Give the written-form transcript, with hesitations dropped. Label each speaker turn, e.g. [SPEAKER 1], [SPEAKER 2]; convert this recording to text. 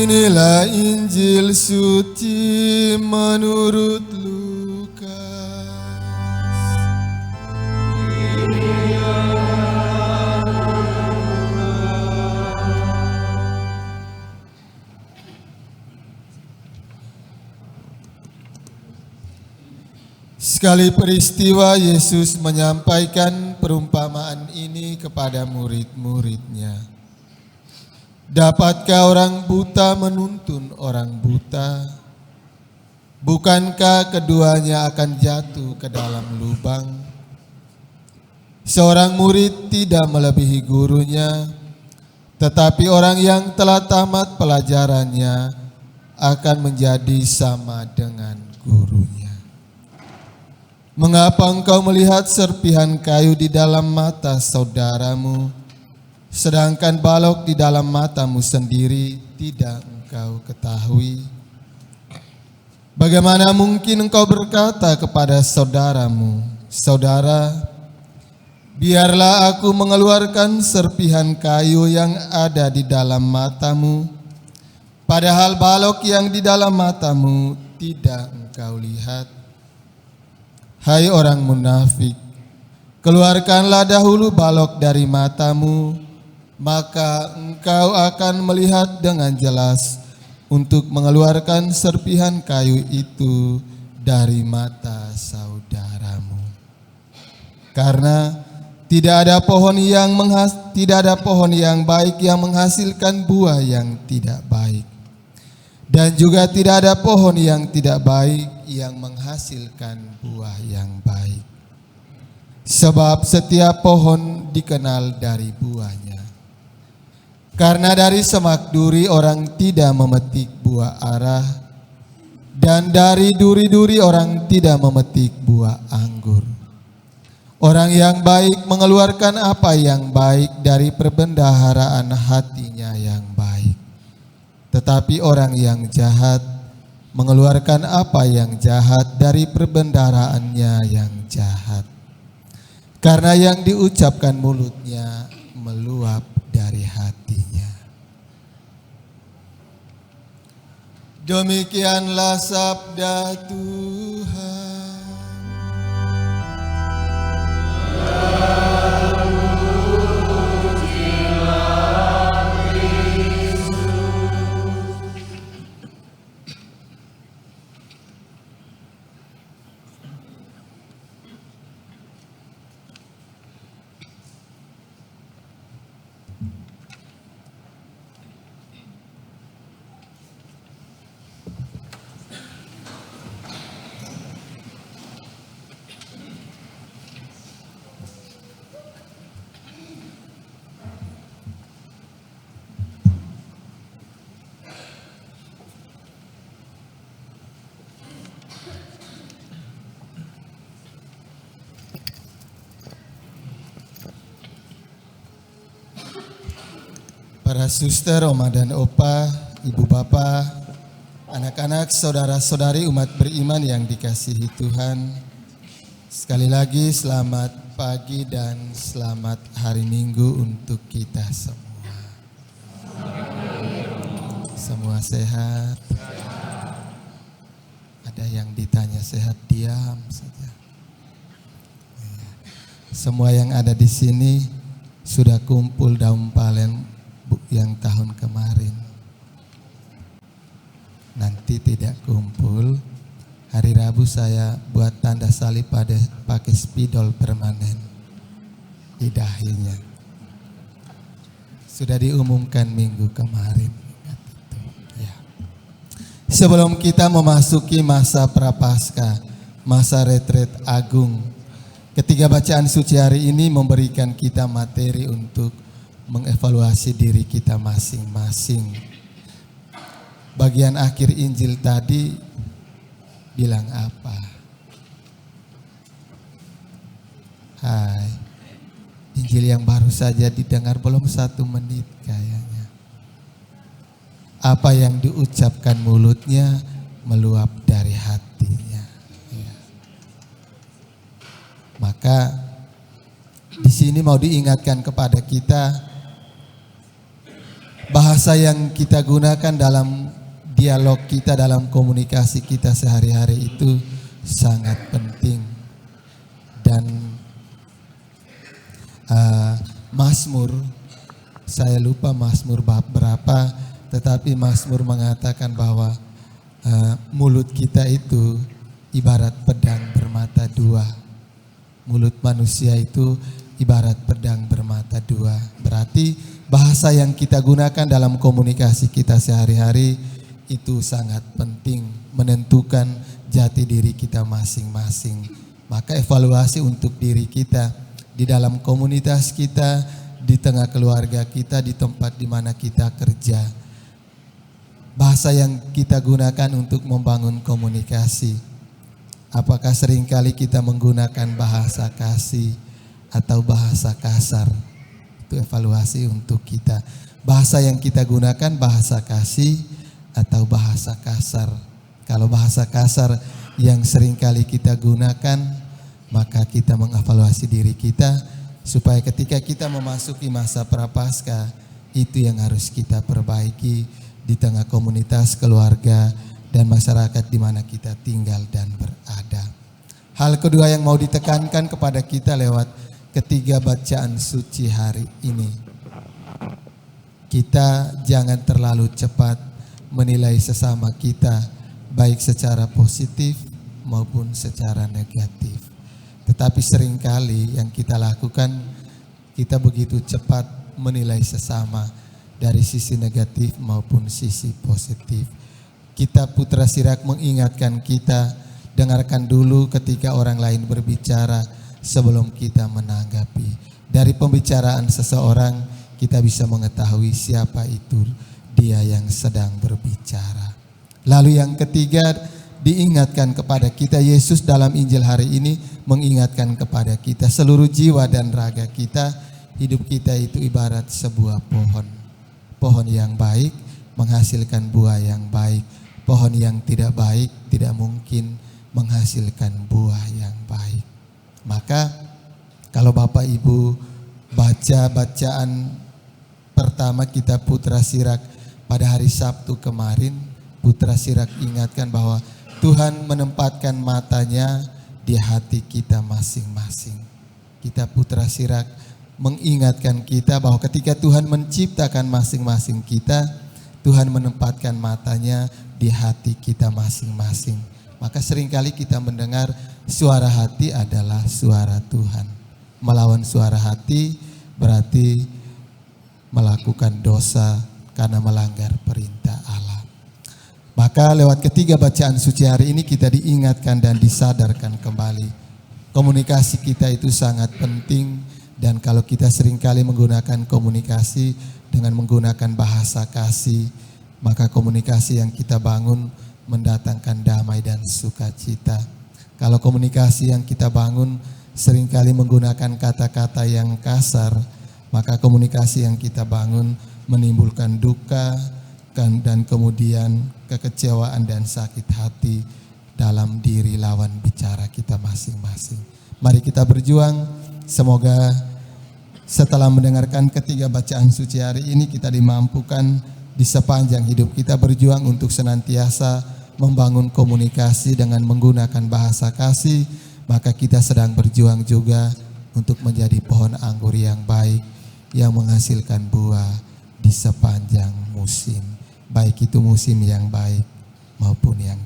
[SPEAKER 1] Inilah Injil suci menurut Lukas. Sekali peristiwa Yesus menyampaikan perumpamaan ini kepada murid-muridnya. Dapatkah orang buta menuntun orang buta? Bukankah keduanya akan jatuh ke dalam lubang? Seorang murid tidak melebihi gurunya, tetapi orang yang telah tamat pelajarannya akan menjadi sama dengan gurunya. Mengapa engkau melihat serpihan kayu di dalam mata saudaramu, sedangkan balok di dalam matamu sendiri tidak engkau ketahui? Bagaimana mungkin engkau berkata kepada saudaramu, "Saudara, biarlah aku mengeluarkan serpihan kayu yang ada di dalam matamu," padahal balok yang di dalam matamu tidak engkau lihat? Hai orang munafik, keluarkanlah dahulu balok dari matamu, maka engkau akan melihat dengan jelas untuk mengeluarkan serpihan kayu itu dari mata saudaramu. Karena tidak ada pohon yang baik yang menghasilkan buah yang tidak baik, dan juga tidak ada pohon yang tidak baik yang menghasilkan buah yang baik. Sebab setiap pohon dikenal dari buahnya. Karena dari semak duri orang tidak memetik buah ara, dan dari duri-duri orang tidak memetik buah anggur. Orang yang baik mengeluarkan apa yang baik dari perbendaharaan hatinya yang baik. Tetapi orang yang jahat mengeluarkan apa yang jahat dari perbendaharaannya yang jahat. Karena yang diucapkan mulutnya meluap dari hatinya. Demikianlah sabda Tuhan. Para suster, oma dan opa, ibu bapak, anak-anak, saudara-saudari umat beriman yang dikasihi Tuhan, sekali lagi selamat pagi dan selamat hari Minggu untuk kita semua. Semua sehat? Ada yang ditanya sehat, diam saja. Semua yang ada di sini sudah kumpul daun palen yang tahun kemarin. Nanti tidak kumpul. Hari Rabu saya buat tanda salib pakai spidol permanen di dahinya. Sudah diumumkan minggu kemarin. Ya. Sebelum kita memasuki masa prapaskah, masa retret agung, ketiga bacaan suci hari ini memberikan kita materi untuk mengevaluasi diri kita masing-masing. Bagian akhir Injil tadi bilang apa? Hai, Injil yang baru saja didengar belum 1 menit kayaknya. Apa yang diucapkan mulutnya meluap dari hatinya. Ya. Maka di sini mau diingatkan kepada kita, bahasa bahasa yang kita gunakan dalam dialog kita, dalam komunikasi kita sehari-hari itu sangat penting. Dan Mazmur, saya lupa Mazmur bab berapa, tetapi Mazmur mengatakan bahwa mulut kita itu ibarat pedang bermata dua. Mulut manusia itu ibarat pedang bermata dua. Berarti bahasa yang kita gunakan dalam komunikasi kita sehari-hari itu sangat penting, menentukan jati diri kita masing-masing. Maka evaluasi untuk diri kita di dalam komunitas kita, di tengah keluarga kita, di tempat di mana kita kerja. Bahasa yang kita gunakan untuk membangun komunikasi. Apakah seringkali kita menggunakan bahasa kasih atau bahasa kasar? Itu evaluasi untuk kita. Bahasa yang kita gunakan bahasa kasih atau bahasa kasar. Kalau bahasa kasar yang seringkali kita gunakan, maka kita mengevaluasi diri kita supaya ketika kita memasuki masa prapaskah, itu yang harus kita perbaiki di tengah komunitas, keluarga, dan masyarakat di mana kita tinggal dan berada. Hal kedua yang mau ditekankan kepada kita lewat ketiga bacaan suci hari ini, kita jangan terlalu cepat menilai sesama kita, baik secara positif maupun secara negatif. Tetapi seringkali yang kita lakukan, kita begitu cepat menilai sesama dari sisi negatif maupun sisi positif. Kita Putra Sirak mengingatkan kita, dengarkan dulu ketika orang lain berbicara sebelum kita menanggapi. Dari pembicaraan seseorang, kita bisa mengetahui siapa itu dia yang sedang berbicara. Lalu yang ketiga, diingatkan kepada kita, Yesus dalam Injil hari ini mengingatkan kepada kita, seluruh jiwa dan raga kita, hidup kita itu ibarat sebuah pohon. Pohon yang baik menghasilkan buah yang baik. Pohon yang tidak baik tidak mungkin menghasilkan buah yang baik. Maka kalau Bapak Ibu baca bacaan pertama kita Putra Sirak pada hari Sabtu kemarin, Putra Sirak ingatkan bahwa Tuhan menempatkan matanya di hati kita masing-masing. Kita Putra Sirak mengingatkan kita bahwa ketika Tuhan menciptakan masing-masing kita, Tuhan menempatkan matanya di hati kita masing-masing. Maka seringkali kita mendengar suara hati adalah suara Tuhan. Melawan suara hati berarti melakukan dosa karena melanggar perintah Allah. Maka lewat ketiga bacaan suci hari ini kita diingatkan dan disadarkan kembali. Komunikasi kita itu sangat penting, dan kalau kita seringkali menggunakan komunikasi dengan menggunakan bahasa kasih, maka komunikasi yang kita bangun mendatangkan damai dan sukacita. Kalau komunikasi yang kita bangun seringkali menggunakan kata-kata yang kasar, maka komunikasi yang kita bangun menimbulkan duka dan kemudian kekecewaan dan sakit hati dalam diri lawan bicara kita masing-masing. Mari kita berjuang, semoga setelah mendengarkan ketiga bacaan suci hari ini kita dimampukan di sepanjang hidup kita berjuang untuk senantiasa membangun komunikasi dengan menggunakan bahasa kasih, maka kita sedang berjuang juga untuk menjadi pohon anggur yang baik yang menghasilkan buah di sepanjang musim, baik itu musim yang baik maupun yang